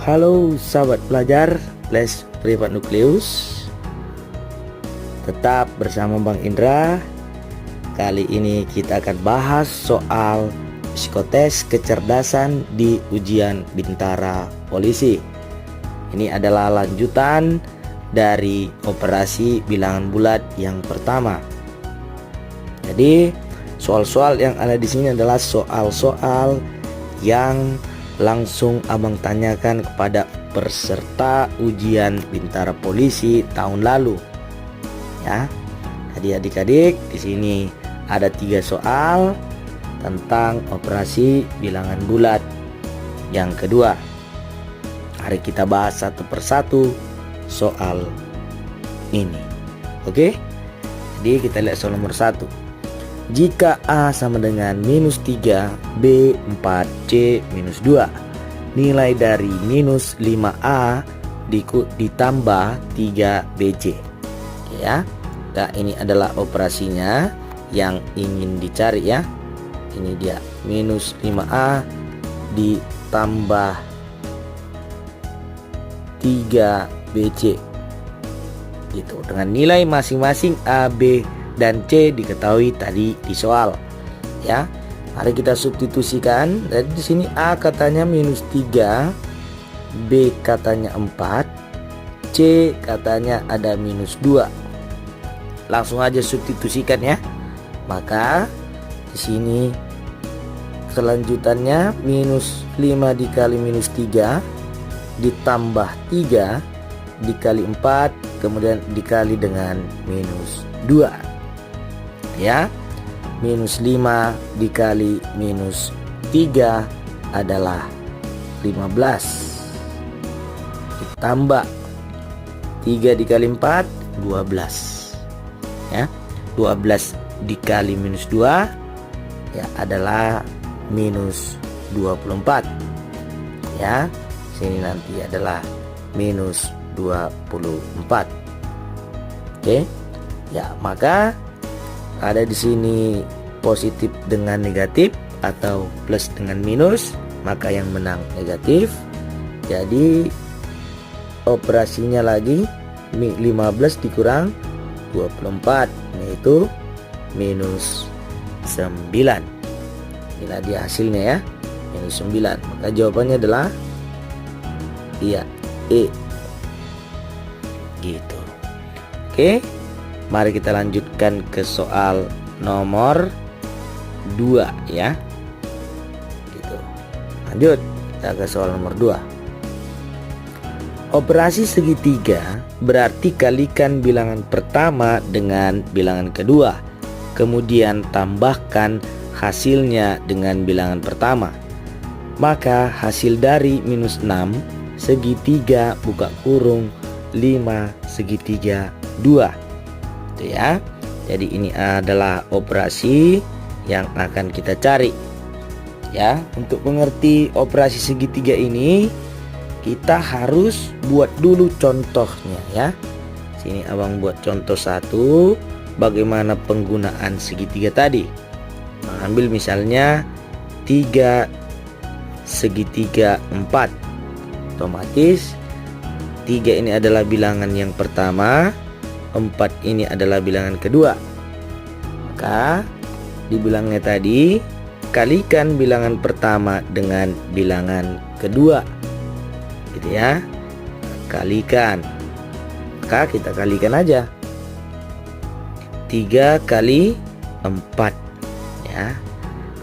Halo sahabat pelajar Les Privat Nukleus, tetap bersama Bang Indra. Kali ini kita akan bahas soal psikotes kecerdasan di ujian Bintara Polisi. Ini adalah lanjutan dari operasi bilangan bulat yang pertama. Jadi soal-soal yang ada di sini adalah soal-soal yang langsung abang tanyakan kepada peserta ujian Bintara Polisi tahun lalu. Ya, jadi adik-adik di sini ada 3 soal tentang operasi bilangan bulat yang kedua. Mari kita bahas satu persatu soal ini. Oke? Jadi kita lihat soal nomor 1. Jika A sama dengan minus 3, B 4, C minus 2, nilai dari minus 5A ditambah 3BC. Oke ya. Nah, ini adalah operasinya yang ingin dicari ya. Ini dia, minus 5A ditambah 3BC. Gitu. Dengan nilai masing-masing A, B, dan C diketahui tadi di soal. Ya. Mari kita substitusikan. Jadi di sini A katanya minus 3, B katanya 4, C katanya ada minus 2. Langsung aja substitusikan ya. Maka di sini kelanjutannya minus 5 dikali minus 3 ditambah 3 dikali 4 kemudian dikali dengan minus 2. Ya, minus 5 dikali minus 3 adalah 15, ditambah 3 dikali 4 12 ya, 12 dikali minus 2 ya adalah minus 24 ya. Sini nanti adalah minus 24. Oke ya, maka ada di sini positif dengan negatif atau plus dengan minus, maka yang menang negatif. Jadi operasinya lagi 15 dikurang 24 yaitu minus 9. Inilah dia hasilnya ya, minus 9. Maka jawabannya adalah iya, E. Gitu. Oke. Mari kita lanjutkan ke soal nomor 2 ya. Gitu. Lanjut kita ke soal nomor 2. Operasi segitiga berarti kalikan bilangan pertama dengan bilangan kedua, kemudian tambahkan hasilnya dengan bilangan pertama. Maka hasil dari minus 6 segitiga buka kurung 5 segitiga 2. Itu ya. Jadi ini adalah operasi yang akan kita cari. Ya, untuk mengerti operasi segitiga ini kita harus buat dulu contohnya ya. Sini abang buat contoh 1 bagaimana penggunaan segitiga tadi. Ambil misalnya 3 segitiga 4. Otomatis 3 ini adalah bilangan yang pertama, 4 ini adalah bilangan kedua. Maka di bilangnya tadi kalikan bilangan pertama dengan bilangan kedua. Gitu ya. Kalikan. Maka kita kalikan aja. 3 kali 4 ya.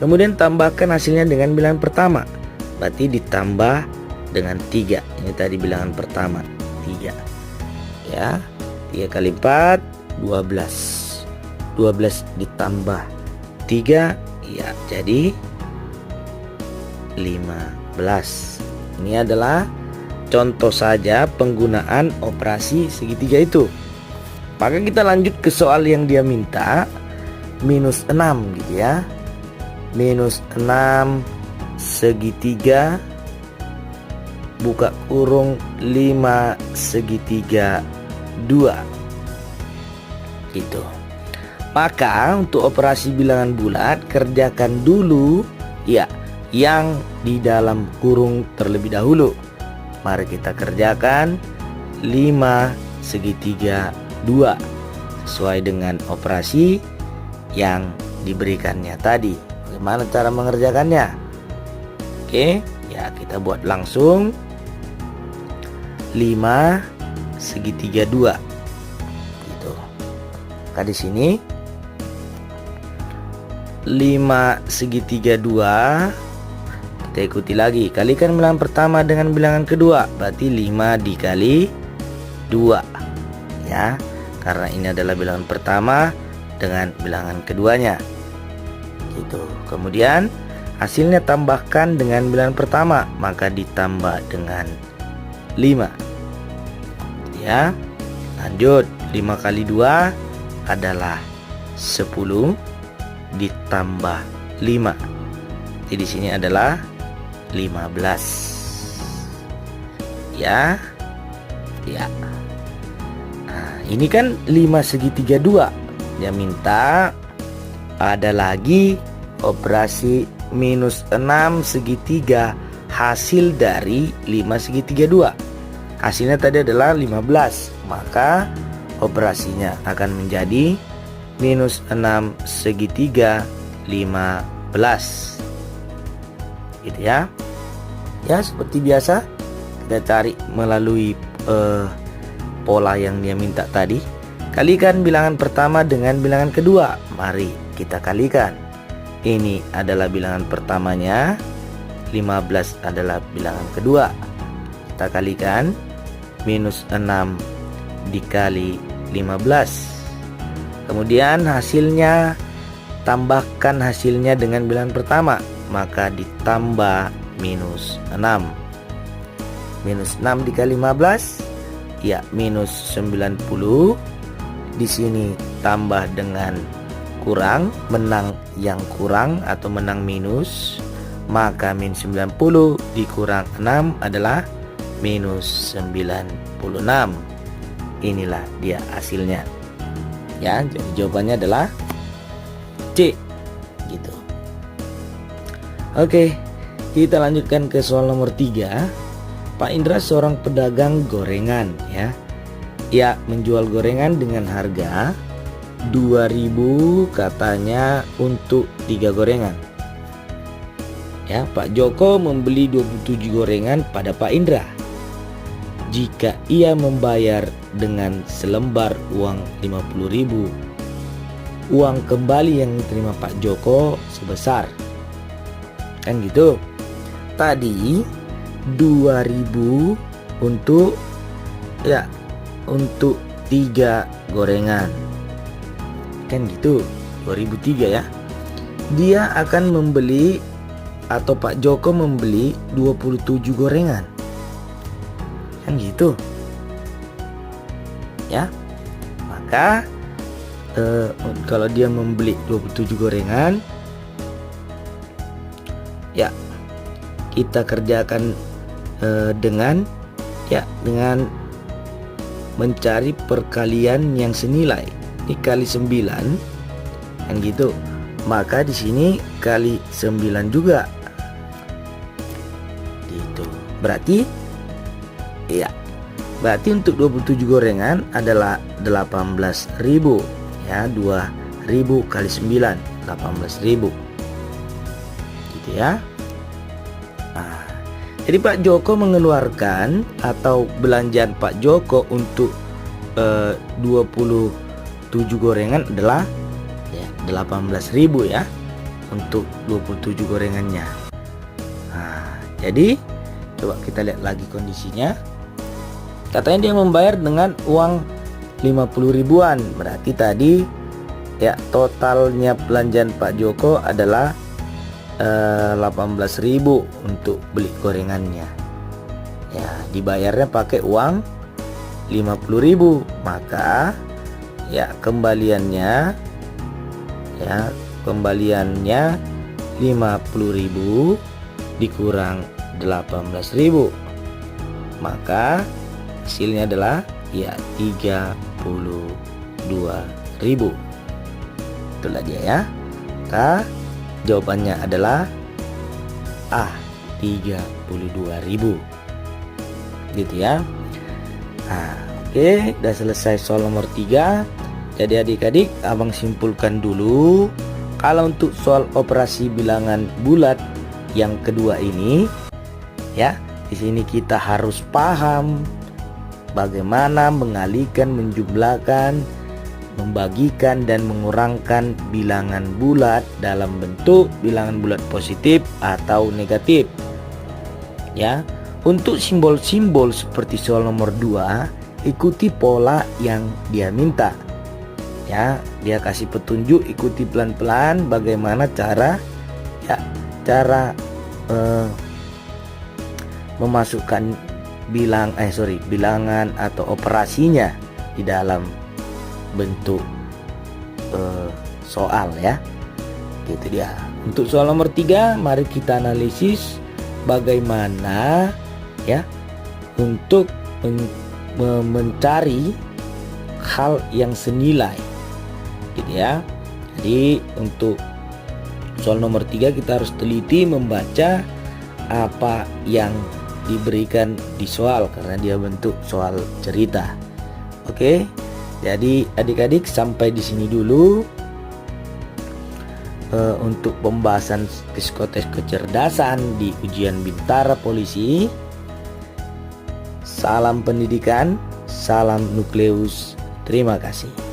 Kemudian tambahkan hasilnya dengan bilangan pertama. Berarti ditambah dengan 3. Ini tadi bilangan pertama 3. Ya. 3 kali 4 12. 12 ditambah 3 ya jadi 15. Ini adalah contoh saja penggunaan operasi segitiga itu. Maka kita lanjut ke soal yang dia minta minus 6 gitu ya. Minus 6 segitiga buka kurung 5 segitiga 2 gitu. Maka untuk operasi bilangan bulat kerjakan dulu ya yang di dalam kurung terlebih dahulu. Mari kita kerjakan 5 segitiga 2 sesuai dengan operasi yang diberikannya tadi. Bagaimana cara mengerjakannya? Oke, ya kita buat langsung 5 segitiga 2 gitu. Maka di sini 5 segitiga 2 kita ikuti lagi, kalikan bilangan pertama dengan bilangan kedua, berarti 5 dikali 2 ya, karena ini adalah bilangan pertama dengan bilangan keduanya gitu. Kemudian hasilnya tambahkan dengan bilangan pertama, maka ditambah dengan 5 ya. Lanjut, 5 kali 2 adalah 10 ditambah 5. Jadi di sini adalah 15 ya. Ya. Nah, ini kan 5 segitiga 2. Dia minta ada lagi operasi minus 6 segitiga hasil dari 5 segitiga 2. Hasilnya tadi adalah 15, maka operasinya akan menjadi minus 6 segitiga 15 gitu ya. Ya, seperti biasa kita cari melalui pola yang dia minta tadi. Kalikan bilangan pertama dengan bilangan kedua. Mari kita kalikan. Ini adalah bilangan pertamanya, 15 adalah bilangan kedua. Kita kalikan minus 6 dikali 15. Kemudian hasilnya, tambahkan hasilnya dengan bilangan pertama, maka ditambah minus 6. Minus 6 dikali 15 ya minus 90. Di sini tambah dengan kurang, menang yang kurang atau menang minus, maka minus 90 dikurang 6 adalah minus 96. Inilah dia hasilnya ya. Jadi jawabannya adalah C gitu. Oke, kita lanjutkan ke soal nomor 3. Pak Indra seorang pedagang gorengan ya. Ia menjual gorengan dengan harga 2.000 katanya untuk 3 gorengan. Ya, Pak Joko membeli 27 gorengan pada Pak Indra. Jika ia membayar dengan selembar uang 50.000, uang kembali yang diterima Pak Joko sebesar, kan gitu. Tadi 2.000 untuk ya untuk 3 gorengan, kan gitu, 2.003 ya. Dia akan membeli atau Pak Joko membeli 27 gorengan, kan gitu ya. Maka kalau dia membeli 27 gorengan ya, kita kerjakan dengan mencari perkalian yang senilai. Ini kali 9 kan gitu, maka di sini kali 9 juga gitu. Berarti ya, berarti untuk 27 gorengan adalah 18.000 ya. 2.000 kali 9 18.000 gitu ya. Nah, jadi Pak Joko mengeluarkan atau belanjaan Pak Joko untuk 27 gorengan adalah ya 18.000 ya untuk 27 gorengannya. Nah, jadi coba kita lihat lagi kondisinya. Katanya dia membayar dengan uang 50 ribuan. Berarti tadi ya totalnya belanjaan Pak Joko adalah 18.000 untuk beli gorengannya. Ya, dibayarnya pakai uang 50.000. Maka ya kembaliannya 50.000 dikurang 18.000. Maka hasilnya adalah ya 32.000. Itulah dia ya. Maka jawabannya adalah A, 32.000. gitu ya. Nah, oke, udah selesai soal nomor 3. Jadi adik-adik, abang simpulkan dulu. Kalau untuk soal operasi bilangan bulat yang kedua ini, ya, di sini kita harus paham bagaimana mengalihkan, menjumlahkan, membagikan dan mengurangkan bilangan bulat dalam bentuk bilangan bulat positif atau negatif. Ya, untuk simbol-simbol seperti soal nomor 2, ikuti pola yang dia minta. Ya, dia kasih petunjuk, ikuti pelan-pelan bagaimana cara memasukkan bilangan atau operasinya di dalam bentuk soal ya. Gitu dia. Untuk soal nomor 3, mari kita analisis bagaimana ya untuk mencari hal yang senilai. Gitu ya. Jadi untuk soal nomor 3 kita harus teliti membaca apa yang diberikan di soal karena dia bentuk soal cerita. Oke. Jadi adik-adik sampai di sini dulu untuk pembahasan psikotes kecerdasan di ujian Bintara Polisi. Salam pendidikan, salam nukleus. Terima kasih.